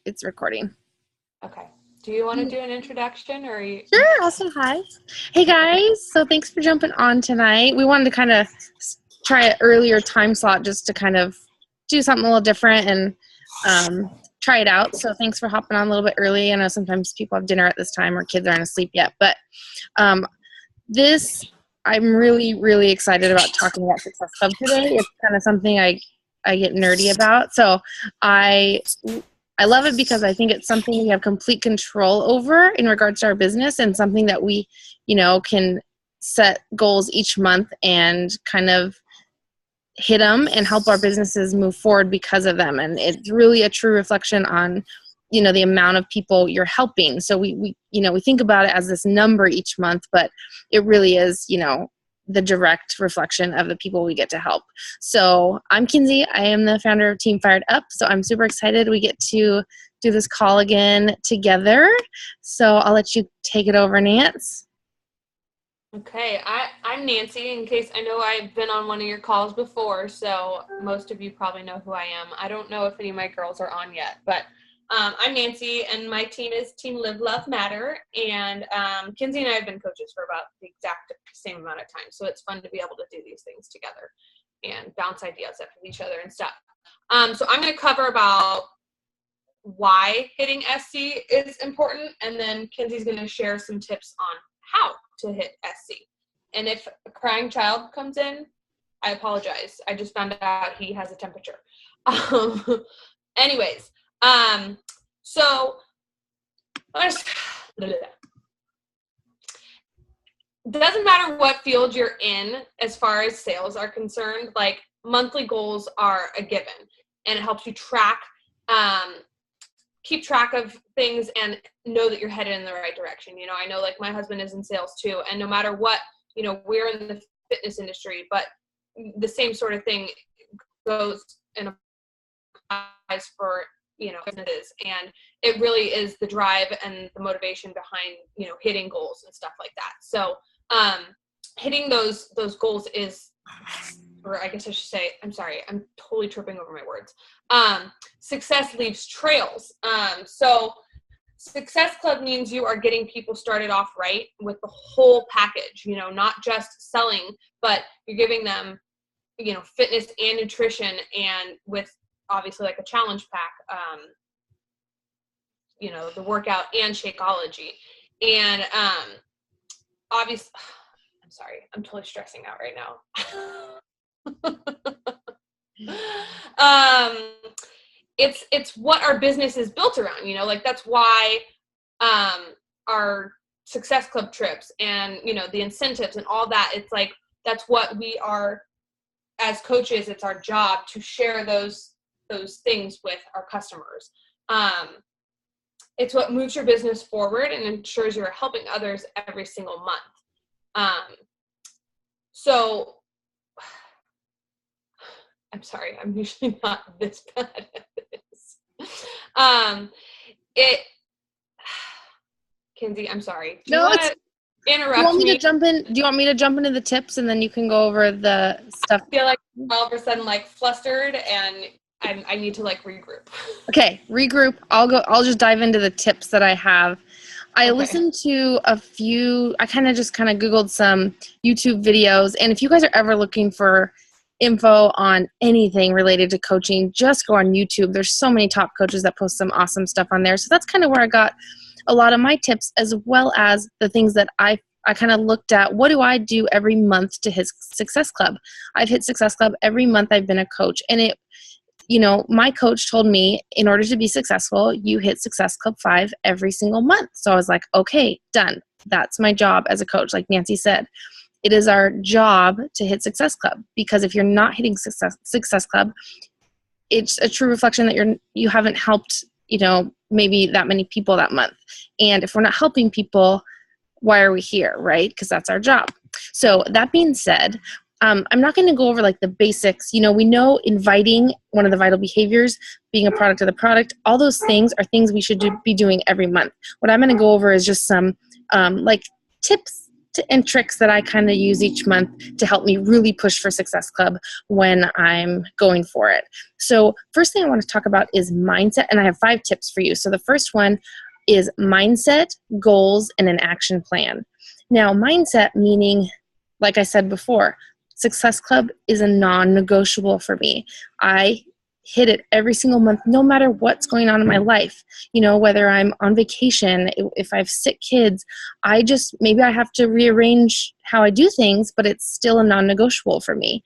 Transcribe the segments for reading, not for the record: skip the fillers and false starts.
it's recording. Okay. Do you want to do an introduction or you? Sure, I'll say hi. Hey guys, so thanks for jumping on tonight. We wanted to kind of try an earlier time slot just to kind of do something a little different and try it out. So thanks for hopping on a little bit early. I know sometimes people have dinner at this time or kids aren't asleep yet, but I'm really, really excited about talking about Success Club today. It's kind of something I get nerdy about. So I love it because I think it's something we have complete control over in regards to our business, and something that we, can set goals each month and kind of hit them and help our businesses move forward because of them. And it's really a true reflection on, the amount of people you're helping. So we think about it as this number each month, but it really is, the direct reflection of the people we get to help. So I'm Kinsey. I am the founder of Team Fired Up. So I'm super excited we get to do this call again together. So I'll let you take it over, Nance. Okay, I'm Nancy, in case I know I've been on one of your calls before, so most of you probably know who I am. I don't know if any of my girls are on yet, but I'm Nancy, and my team is Team Live, Love, Matter, and Kinsey and I have been coaches for about the exact same amount of time, so it's fun to be able to do these things together and bounce ideas off of each other and stuff. So I'm going to cover about why hitting SC is important, and then Kinsey's going to share some tips on how to hit SC. And if a crying child comes in, I apologize. I just found out he has a temperature. Anyways, so it doesn't matter what field you're in as far as sales are concerned, like monthly goals are a given, and it helps you keep track of things and know that you're headed in the right direction. I know like my husband is in sales too, and no matter what, we're in the fitness industry, but the same sort of thing goes and applies for, businesses. And it really is the drive and the motivation behind, hitting goals and stuff like that. So hitting those goals is, or I guess I should say, I'm sorry, I'm totally tripping over my words. Success leaves trails. So Success Club means you are getting people started off right with the whole package, not just selling, but you're giving them, fitness and nutrition, and with obviously like a challenge pack, the workout and Shakeology. And obviously, I'm sorry, I'm totally stressing out right now. It's what our business is built around, like that's why our Success Club trips and the incentives and all that, it's like that's what we are as coaches. It's our job to share those things with our customers. It's what moves your business forward and ensures you're helping others every single month. So I'm sorry, I'm usually not this bad at this. Kinsey, I'm sorry. Do you want to interrupt me? Do you want me to jump into the tips and then you can go over the stuff? I feel like all of a sudden like flustered and I need to like regroup. Okay, regroup. I'll just dive into the tips that I have. I listened to a few, I kind of Googled some YouTube videos, and if you guys are ever looking for info on anything related to coaching, just go on YouTube. There's so many top coaches that post some awesome stuff on there. So that's kind of where I got a lot of my tips, as well as the things that I kind of looked at. What do I do every month to hit Success Club? I've hit Success Club every month I've been a coach, and my coach told me in order to be successful, you hit Success Club 5 every single month. So I was like, okay, done. That's my job as a coach. Like Nancy said, it is our job to hit Success Club, because if you're not hitting Success Club, it's a true reflection that you haven't helped, maybe that many people that month. And if we're not helping people, why are we here, right? Because that's our job. So that being said, I'm not going to go over like the basics. We know inviting, one of the vital behaviors, being a product of the product, all those things are things we should be doing every month. What I'm going to go over is just some like tips and tricks that I kind of use each month to help me really push for Success Club when I'm going for it. So first thing I want to talk about is mindset, and I have 5 tips for you. So the first one is mindset, goals, and an action plan. Now, mindset meaning, like I said before, Success Club is a non-negotiable for me. I hit it every single month, no matter what's going on in my life. You know, whether I'm on vacation, if I have sick kids, maybe I have to rearrange how I do things, but it's still a non-negotiable for me.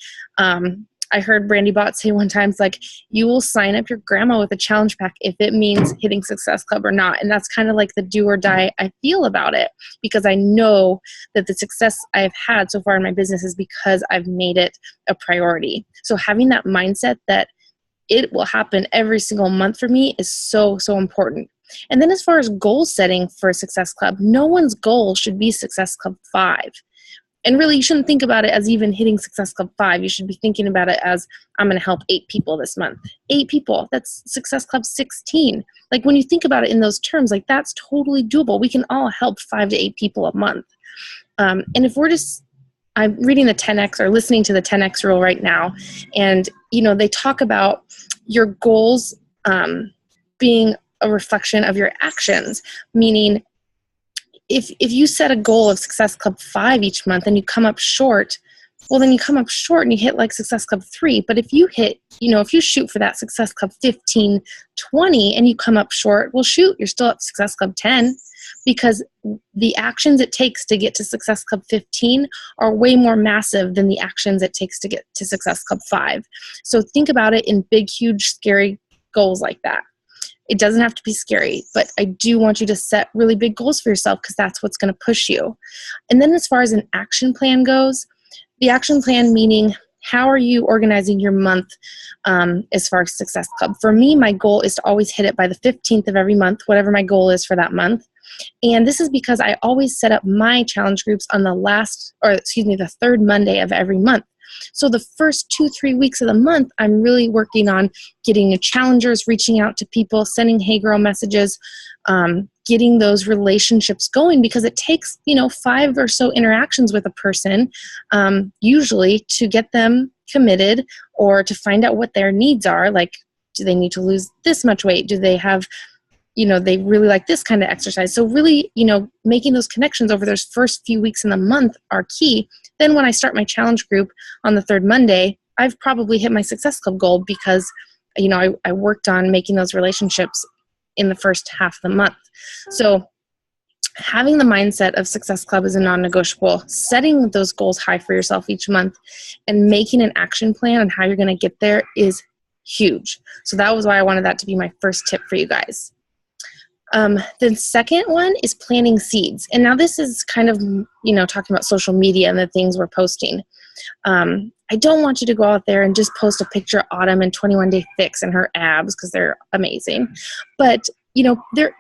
I heard Brandy Bott say one time, it's like, you will sign up your grandma with a challenge pack if it means hitting Success Club or not. And that's kind of like the do or die I feel about it, because I know that the success I've had so far in my business is because I've made it a priority. So having that mindset that it will happen every single month for me is so, so important. And then as far as goal setting for Success Club, no one's goal should be Success Club 5. And really, you shouldn't think about it as even hitting Success Club 5. You should be thinking about it as, I'm going to help 8 people this month. 8 people, that's Success Club 16. Like, when you think about it in those terms, like, that's totally doable. We can all help 5 to 8 people a month. And if we're just, I'm reading the 10X or listening to the 10X rule right now, and you know, they talk about your goals being a reflection of your actions, meaning if you set a goal of Success Club 5 each month and you come up short, well, then you come up short and you hit like Success Club 3. But if you hit, you know, if you shoot for that Success Club 15, 20 and you come up short, well, shoot, you're still at Success Club 10, because the actions it takes to get to Success Club 15 are way more massive than the actions it takes to get to Success Club 5. So think about it in big, huge, scary goals like that. It doesn't have to be scary, but I do want you to set really big goals for yourself, because that's what's going to push you. And then as far as an action plan goes, the action plan meaning, how are you organizing your month as far as Success Club? For me, my goal is to always hit it by the 15th of every month, whatever my goal is for that month. And this is because I always set up my challenge groups on the third Monday of every month. So the first 2-3 weeks of the month, I'm really working on getting new challengers, reaching out to people, sending hey girl messages, getting those relationships going, because it takes, 5 or so interactions with a person, usually, to get them committed or to find out what their needs are. Like, do they need to lose this much weight? Do they have, they really like this kind of exercise? So really, making those connections over those first few weeks in the month are key. Then when I start my challenge group on the third Monday, I've probably hit my Success Club goal, because, I worked on making those relationships in the first half of the month. So having the mindset of Success Club is a non-negotiable, setting those goals high for yourself each month, and making an action plan on how you're going to get there is huge. So that was why I wanted that to be my first tip for you guys. The second one is planting seeds. And now this is kind of, talking about social media and the things we're posting. I don't want you to go out there and just post a picture of Autumn in 21 Day Fix and her abs, because they're amazing. But,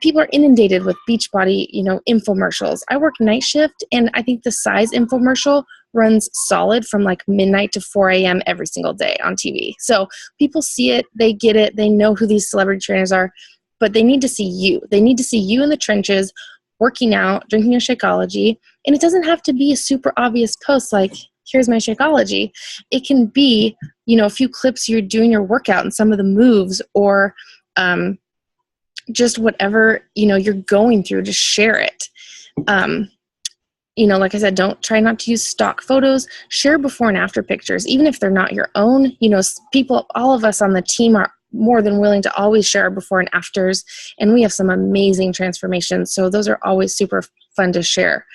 people are inundated with Beachbody, infomercials. I work night shift, and I think the size infomercial runs solid from like midnight to 4 a.m. every single day on TV. So people see it, they get it, they know who these celebrity trainers are, but they need to see you. They need to see you in the trenches, working out, drinking your Shakeology. And it doesn't have to be a super obvious post like, here's my Shakeology. It can be, a few clips you're doing your workout and some of the moves, or just whatever, you're going through, just share it. Like I said, try not to use stock photos. Share before and after pictures, even if they're not your own. All of us on the team are more than willing to always share our before and afters, and we have some amazing transformations. So those are always super fun to share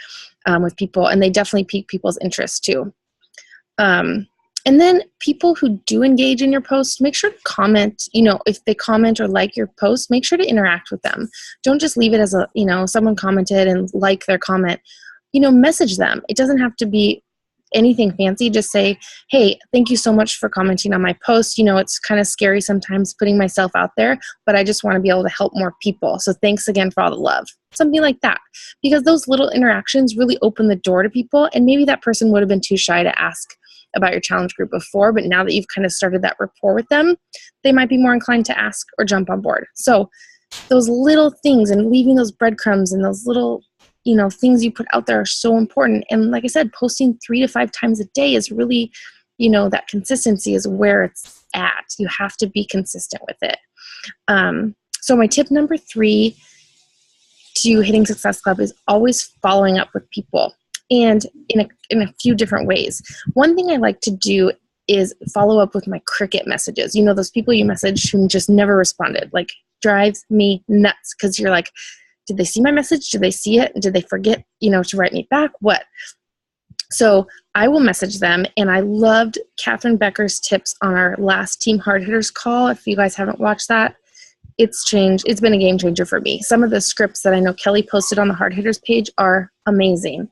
with people, and they definitely pique people's interest too. And then people who do engage in your post, make sure to comment. If they comment or like your post, make sure to interact with them. Don't just leave it as someone commented and like their comment. Message them. It doesn't have to be anything fancy. Just say, hey, thank you so much for commenting on my post. It's kind of scary sometimes putting myself out there, but I just want to be able to help more people. So thanks again for all the love. Something like that. Because those little interactions really open the door to people, and maybe that person would have been too shy to ask about your challenge group before, but now that you've kind of started that rapport with them, they might be more inclined to ask or jump on board. So those little things, and leaving those breadcrumbs and those little things you put out there are so important. And like I said, posting 3 to 5 times a day is really, that consistency is where it's at. You have to be consistent with it. So my tip number 3 to Hitting Success Club is always following up with people, and in a few different ways. One thing I like to do is follow up with my cricket messages. Those people you message who just never responded, like drives me nuts, because you're like, did they see my message? Did they see it? Did they forget, to write me back? What? So I will message them, and I loved Catherine Becker's tips on our last Team Hard Hitters call. If you guys haven't watched that, it's been a game changer for me. Some of the scripts that I know Kelly posted on the Hard Hitters page are amazing.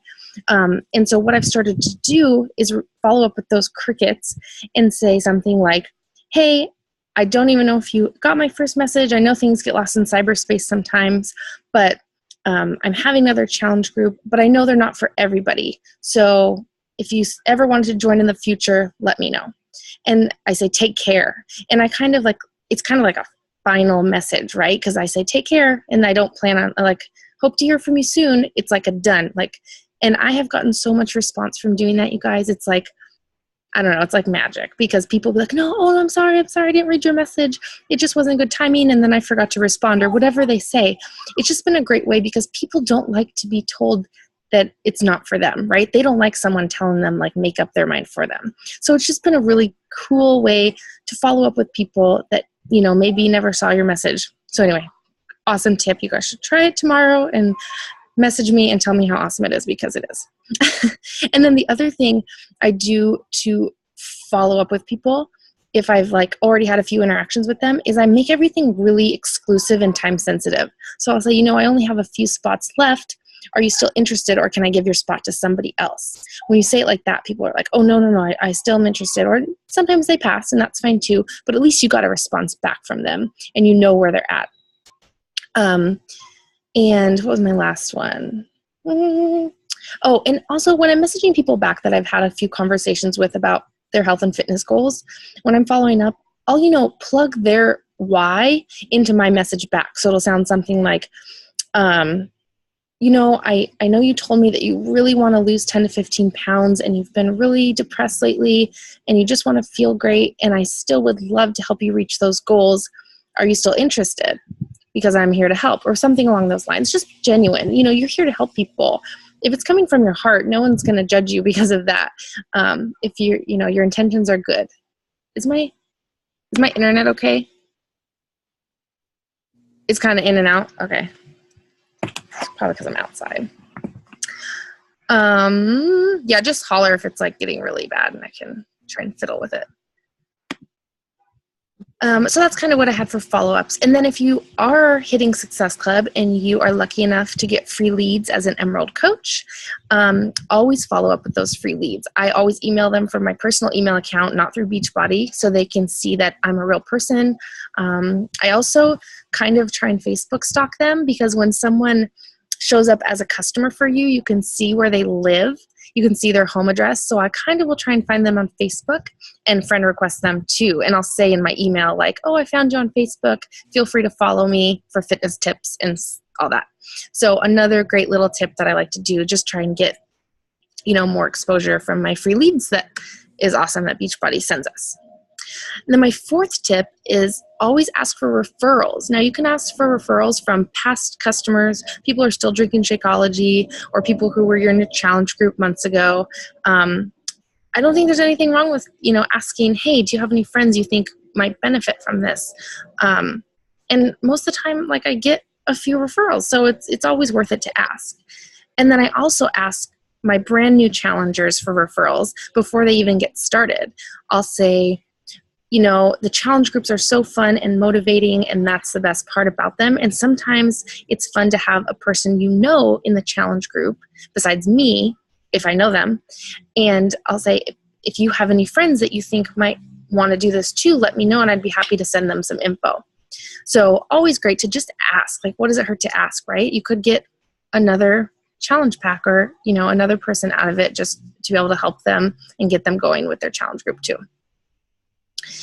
And so what I've started to do is follow up with those crickets and say something like, hey, I don't even know if you got my first message. I know things get lost in cyberspace sometimes, but I'm having another challenge group, but I know they're not for everybody. So if you ever wanted to join in the future, let me know. And I say, take care. And it's kind of like a final message, right? Because I say, take care. And I don't plan on hope to hear from you soon. It's like a done, and I have gotten so much response from doing that, you guys. It's like, I don't know, it's like magic, because people be like, no, I'm sorry, I didn't read your message. It just wasn't good timing, and then I forgot to respond, or whatever they say. It's just been a great way, because people don't like to be told that it's not for them, right? They don't like someone telling them, make up their mind for them. So it's just been a really cool way to follow up with people that, maybe never saw your message. So anyway, awesome tip. You guys should try it tomorrow and message me and tell me how awesome it is, because it is. And then the other thing I do to follow up with people, if I've already had a few interactions with them, is I make everything really exclusive and time sensitive. So I'll say, I only have a few spots left. Are you still interested, or can I give your spot to somebody else? When you say it like that, people are like, oh, no, I still am interested. Or sometimes they pass, and that's fine too. But at least you got a response back from them, and you know where they're at. And what was my last one? Oh, and also when I'm messaging people back that I've had a few conversations with about their health and fitness goals, when I'm following up, I'll, plug their why into my message back. So it'll sound something like, I know you told me that you really want to lose 10 to 15 pounds, and you've been really depressed lately, and you just want to feel great, and I still would love to help you reach those goals. Are you still interested? Because I'm here to help, or something along those lines. Just genuine. You're here to help people. If it's coming from your heart, no one's going to judge you because of that. If your intentions are good. Is my internet okay? It's kind of in and out. Okay. It's probably because I'm outside. Yeah, just holler if it's getting really bad, and I can try and fiddle with it. So that's kind of what I had for follow-ups. And then if you are hitting Success Club and you are lucky enough to get free leads as an Emerald coach, always follow up with those free leads. I always email them from my personal email account, not through Beachbody, so they can see that I'm a real person. I also kind of try and Facebook stalk them, because when someone shows up as a customer for you, you can see where they live. You can see their home address. So I kind of will try and find them on Facebook and friend request them too. And I'll say in my email, oh, I found you on Facebook. Feel free to follow me for fitness tips and all that. So another great little tip that I like to do, just try and get, more exposure from my free leads that is awesome that Beachbody sends us. And then my fourth tip is always ask for referrals. Now you can ask for referrals from past customers, people who are still drinking Shakeology, or people who were in your challenge group months ago. I don't think there's anything wrong with, asking, hey, do you have any friends you think might benefit from this? And most of the time, I get a few referrals, so it's always worth it to ask. And then I also ask my brand new challengers for referrals before they even get started. I'll say, the challenge groups are so fun and motivating, and that's the best part about them. And sometimes it's fun to have a person in the challenge group besides me, if I know them. And I'll say, if you have any friends that you think might want to do this too, let me know, and I'd be happy to send them some info. So always great to just ask. What does it hurt to ask, right? You could get another challenge pack or, another person out of it, just to be able to help them and get them going with their challenge group too.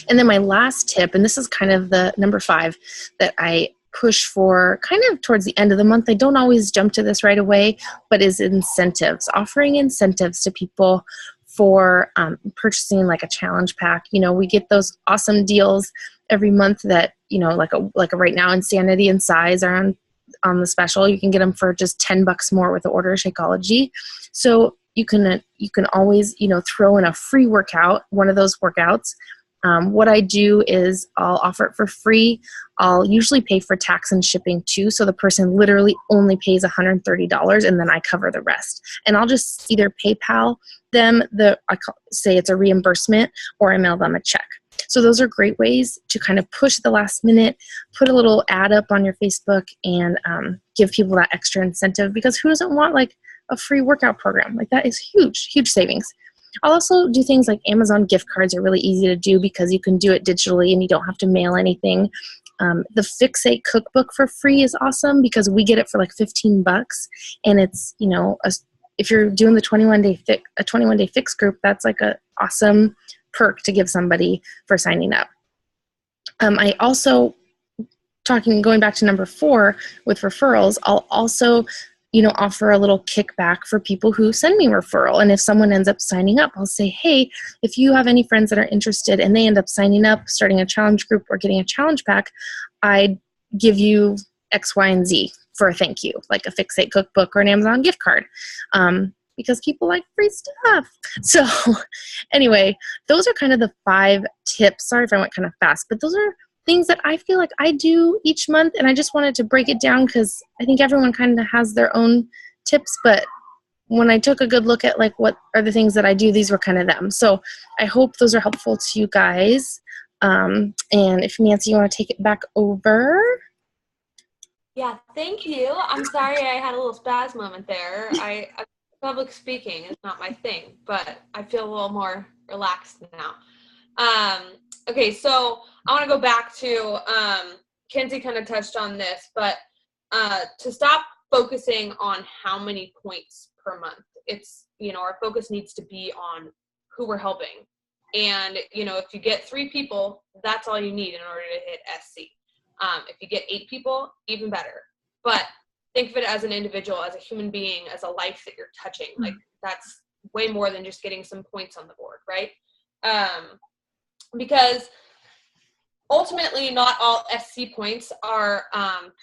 And then my last tip, and this is kind of the number 5 that I push for kind of towards the end of the month. I don't always jump to this right away, but is incentives, offering incentives to people for purchasing like a challenge pack. You know, we get those awesome deals every month that, you know, like a right now, Insanity and Size are on the special. You can get them for just $10 more with the order of Shakeology. So you can always, you know, throw in a free workout, one of those workouts. What I do is I'll offer it for free. I'll usually pay for tax and shipping too. So the person literally only pays $130 and then I cover the rest. And I'll just either PayPal them, say it's a reimbursement, or I mail them a check. So those are great ways to kind of push the last minute, put a little ad up on your Facebook, and give people that extra incentive, because who doesn't want like a free workout program? Like that is huge, huge savings. I'll also do things like Amazon gift cards are really easy to do because you can do it digitally and you don't have to mail anything. The Fixate cookbook for free is awesome because we get it for like $15, and it's, you know, if you're doing the 21-day fix group, that's like a awesome perk to give somebody for signing up. I also, going back to number 4 with referrals, I'll also, you know, offer a little kickback for people who send me referral. And if someone ends up signing up, I'll say, hey, if you have any friends that are interested and they end up signing up, starting a challenge group or getting a challenge pack, I'd give you X, Y, and Z for a thank you, like a Fixate cookbook or an Amazon gift card. Because people like free stuff. So anyway, those are kind of the 5 tips. Sorry if I went kind of fast, but those are things that I feel like I do each month. And I just wanted to break it down because I think everyone kind of has their own tips. But when I took a good look at like what are the things that I do, these were kind of them. So I hope those are helpful to you guys. And if Nancy, you want to take it back over. Yeah, thank you. I'm sorry I had a little spaz moment there. Public speaking is not my thing, but I feel a little more relaxed now. Okay, so I want to go back to, Kenzie kind of touched on this, but to stop focusing on how many points per month. It's, you know, our focus needs to be on who we're helping. And, you know, if you get 3 people, that's all you need in order to hit SC. If you get 8 people, even better. But think of it as an individual, as a human being, as a life that you're touching. Like that's way more than just getting some points on the board, right? Because ultimately not all SC points are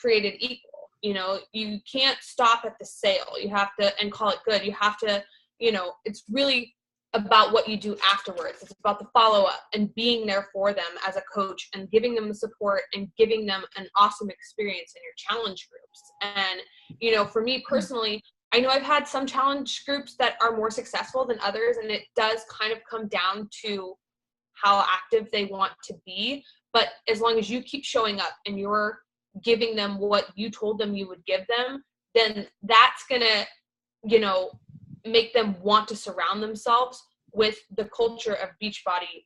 created equal. You know, you can't stop at the sale. You have to, and call it good. You have to, you know, it's really about what you do afterwards. It's about the follow-up and being there for them as a coach and giving them the support and giving them an awesome experience in your challenge groups. And, you know, for me personally, I know I've had some challenge groups that are more successful than others, and it does kind of come down to how active they want to be. But as long as you keep showing up and you're giving them what you told them you would give them, then that's going to, you know, make them want to surround themselves with the culture of Beachbody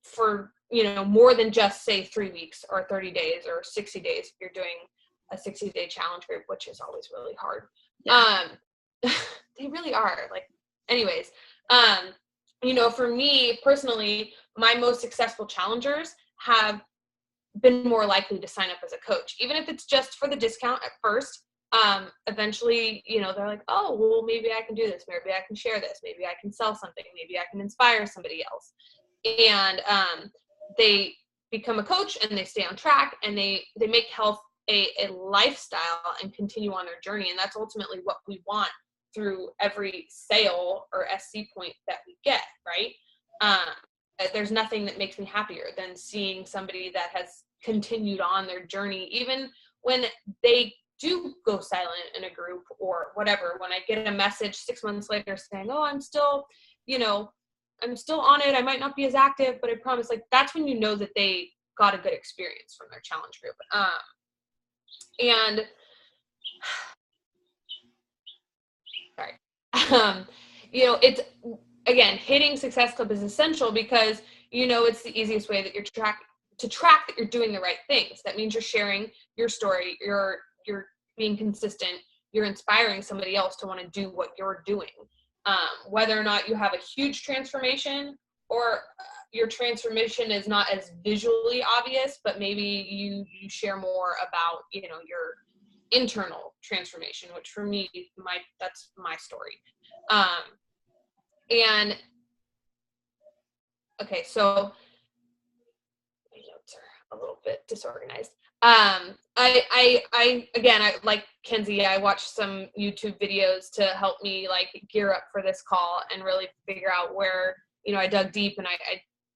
for, you know, more than just say 3 weeks or 30 days or 60 days. If you're doing a 60-day challenge group, which is always really hard. Yeah. They really are. Like, anyways, you know, for me personally, my most successful challengers have been more likely to sign up as a coach, even if it's just for the discount at first. Eventually, you know, they're like, oh, well, maybe I can do this. Maybe I can share this. Maybe I can sell something. Maybe I can inspire somebody else. And they become a coach and they stay on track and they make health a lifestyle and continue on their journey. And that's ultimately what we want through every sale or SC point that we get, right? There's nothing that makes me happier than seeing somebody that has continued on their journey, even when they do go silent in a group or whatever. When I get a message 6 months later saying, oh, I'm still, you know, I'm still on it. I might not be as active, but I promise, like, that's when you know that they got a good experience from their challenge group. And sorry, you know, it's, again, hitting Success Club is essential because, you know, it's the easiest way that you're track that you're doing the right things. That means you're sharing your story, you're being consistent, you're inspiring somebody else to want to do what you're doing. Whether or not you have a huge transformation or your transformation is not as visually obvious, but maybe you share more about, you know, your internal transformation, which for me, that's my story. And okay, so my notes are a little bit disorganized. I again, I like Kenzie, I watched some YouTube videos to help me like gear up for this call and really figure out where, you know, I dug deep and I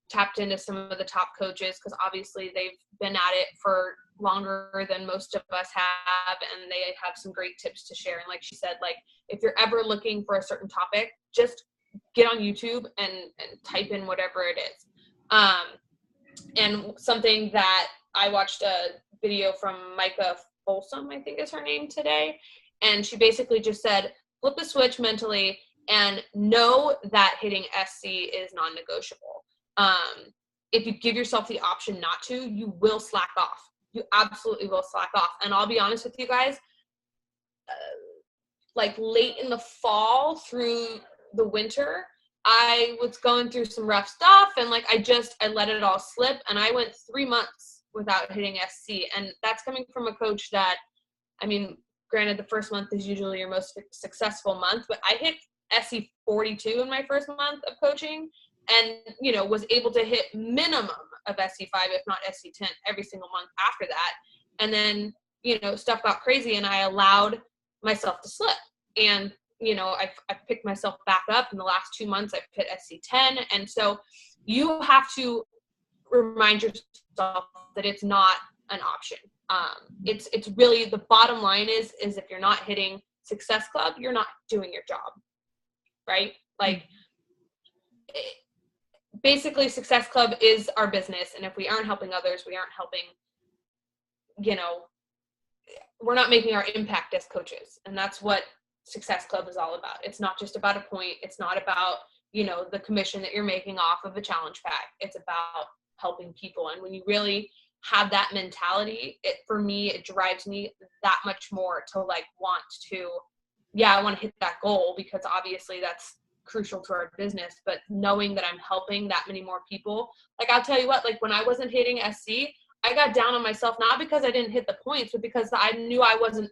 tapped into some of the top coaches, because obviously they've been at it for longer than most of us have, and they have some great tips to share. And like she said, like if you're ever looking for a certain topic, just get on YouTube and type in whatever it is. And something that I watched a video from Micah Folsom, I think is her name today, and she basically just said, flip the switch mentally and know that hitting SC is non-negotiable. If you give yourself the option not to, you will slack off. You absolutely will slack off. And I'll be honest with you guys, like late in the fall through the winter, I was going through some rough stuff, and like I let it all slip, and I went 3 months without hitting SC. And that's coming from a coach that, I mean, granted the first month is usually your most successful month, but I hit SC 42 in my first month of coaching, and, you know, was able to hit minimum of SC5, if not SC10 every single month after that. And then, you know, stuff got crazy and I allowed myself to slip. And, you know, I've picked myself back up in the last 2 months. I've hit SC10. And so you have to remind yourself that it's not an option. It's really, the bottom line is if you're not hitting Success Club, you're not doing your job, right? Like, basically Success Club is our business, and if we aren't helping others, we aren't helping, you know, we're not making our impact as coaches. And that's what Success Club is all about. It's not just about a point. It's not about, you know, the commission that you're making off of a challenge pack. It's about helping people. And when you really have that mentality, for me, it drives me that much more to like want to, I want to hit that goal, because obviously that's crucial to our business. But knowing that I'm helping that many more people, like I'll tell you what, like when I wasn't hitting SC, I got down on myself, not because I didn't hit the points, but because I knew I wasn't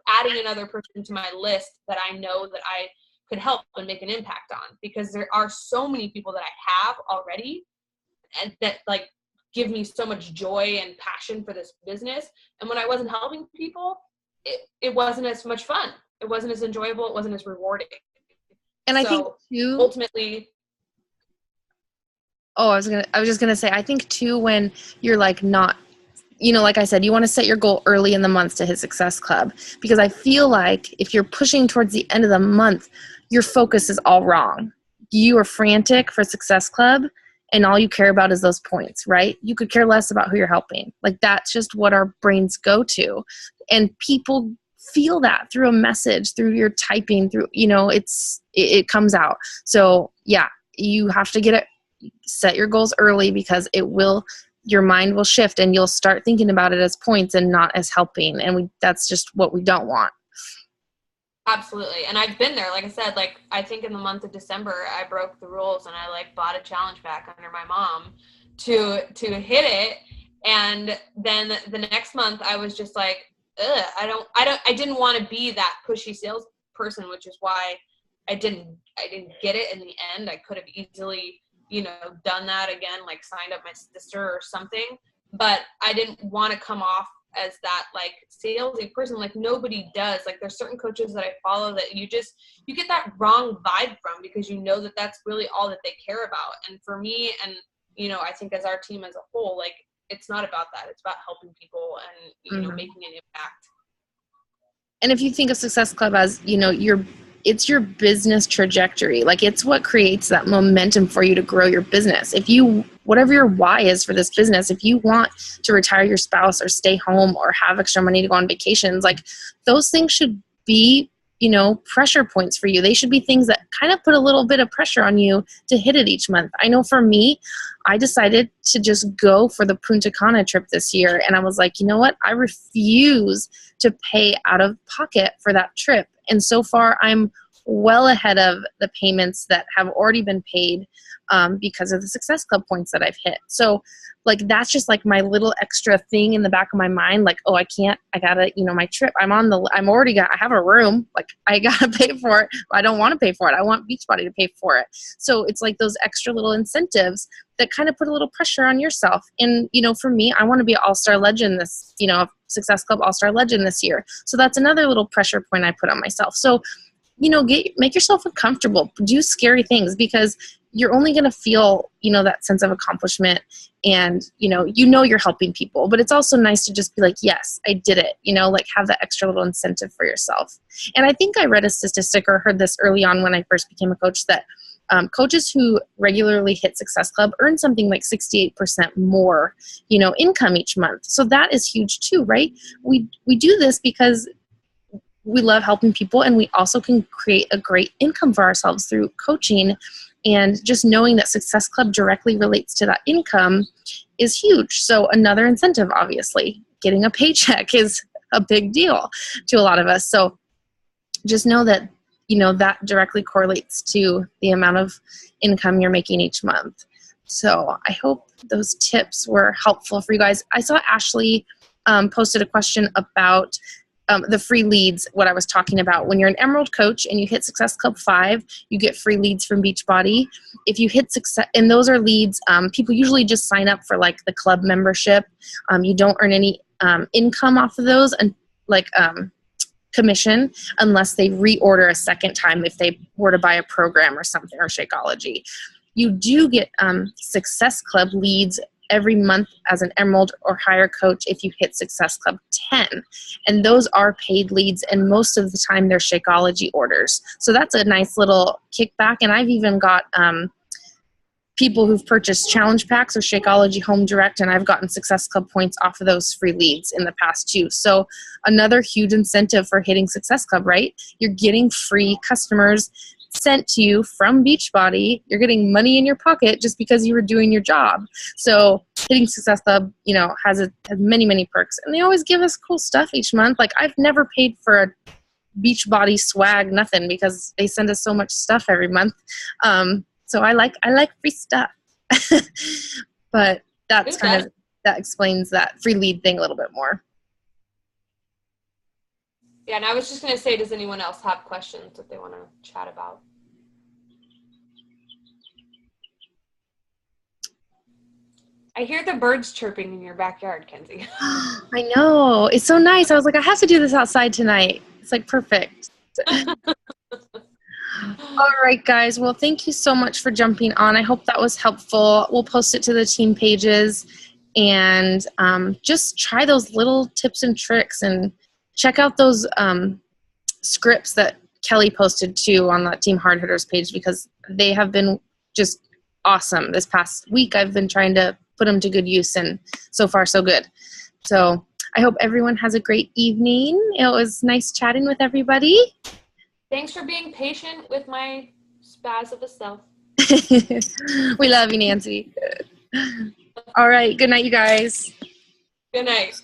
adding another person to my list that I know that I could help and make an impact on, because there are so many people that I have already and that like give me so much joy and passion for this business. And when I wasn't helping people, it wasn't as much fun. It wasn't as enjoyable. It wasn't as rewarding. And I think too, ultimately, I was just gonna say, I think too, when you're like not, you know, like I said, you want to set your goal early in the month to hit Success Club, because I feel like if you're pushing towards the end of the month, your focus is all wrong. You are frantic for Success Club and all you care about is those points, right? You could care less about who you're helping. Like that's just what our brains go to. And people feel that through a message, through your typing, through, you know, it comes out. So yeah, you have to set your goals early, because your mind will shift and you'll start thinking about it as points and not as helping. And that's just what we don't want. Absolutely. And I've been there. Like I said, like I think in the month of December, I broke the rules and I like bought a challenge pack under my mom to hit it. And then the next month I was just like, I didn't want to be that pushy salesperson, which is why I didn't get it in the end. I could have easily, you know, done that again, like signed up my sister or something, but I didn't want to come off as that like salesy person. Like nobody does. Like there's certain coaches that I follow that you get that wrong vibe from, because you know that that's really all that they care about. And for me, and you know, I think as our team as a whole, like it's not about that. It's about helping people and, you know, making an impact. And if you think of Success Club as, you know, it's your business trajectory. Like it's what creates that momentum for you to grow your business. Whatever your why is for this business, if you want to retire your spouse or stay home or have extra money to go on vacations, like those things should be, you know, pressure points for you. They should be things that kind of put a little bit of pressure on you to hit it each month. I know for me, I decided to just go for the Punta Cana trip this year. And I was like, you know what? I refuse to pay out of pocket for that trip. And so far I'm well ahead of the payments that have already been paid because of the Success Club points that I've hit. So like, that's just like my little extra thing in the back of my mind. Like, oh, I gotta, my trip, I have a room. Like, I gotta pay for it. I don't want to pay for it. I want Beachbody to pay for it. So it's like those extra little incentives that kind of put a little pressure on yourself. And, for me, I want to be an all-star legend this, Success Club all-star legend this year. So that's another little pressure point I put on myself. So, make yourself uncomfortable, do scary things, because you're only going to feel, that sense of accomplishment, and, you're helping people, but it's also nice to just be like, yes, I did it, like have that extra little incentive for yourself. And I think I read a statistic or heard this early on when I first became a coach that coaches who regularly hit Success Club earn something like 68% more, income each month. So that is huge too, right? We do this because we love helping people, and we also can create a great income for ourselves through coaching. And just knowing that Success Club directly relates to that income is huge. So another incentive, obviously, getting a paycheck is a big deal to a lot of us. So just know that, that directly correlates to the amount of income you're making each month. So I hope those tips were helpful for you guys. I saw Ashley posted a question about the free leads, what I was talking about. When you're an Emerald coach and you hit Success Club 5, you get free leads from Beachbody. If you hit success, and those are leads, people usually just sign up for like the club membership. You don't earn any income off of those, and like commission, unless they reorder a second time if they were to buy a program or something, or Shakeology. You do get Success Club leads every month as an Emerald or higher coach if you hit Success Club 10. And those are paid leads, and most of the time they're Shakeology orders. So that's a nice little kickback. And I've even got people who've purchased challenge packs or Shakeology Home Direct, and I've gotten Success Club points off of those free leads in the past too. So another huge incentive for hitting Success Club, right? You're getting free customers sent to you from Beachbody. You're getting money in your pocket just because you were doing your job. So hitting Success Club, has many, many perks. And they always give us cool stuff each month. Like, I've never paid for a Beachbody swag, nothing, because they send us so much stuff every month. So I like free stuff. But that's that explains that free lead thing a little bit more. Yeah, and I was just going to say, does anyone else have questions that they want to chat about? I hear the birds chirping in your backyard, Kenzie. I know. It's so nice. I was like, I have to do this outside tonight. It's like perfect. All right, guys. Well, thank you so much for jumping on. I hope that was helpful. We'll post it to the team pages, and just try those little tips and tricks, and check out those scripts that Kelly posted too on the Team Hard Hitters page, because they have been just awesome. This past week, I've been trying to put them to good use, and so far so good. So I hope everyone has a great evening. It was nice chatting with everybody. Thanks for being patient with my spaz of a self. We love you, Nancy. All right. Good night, you guys. Good night.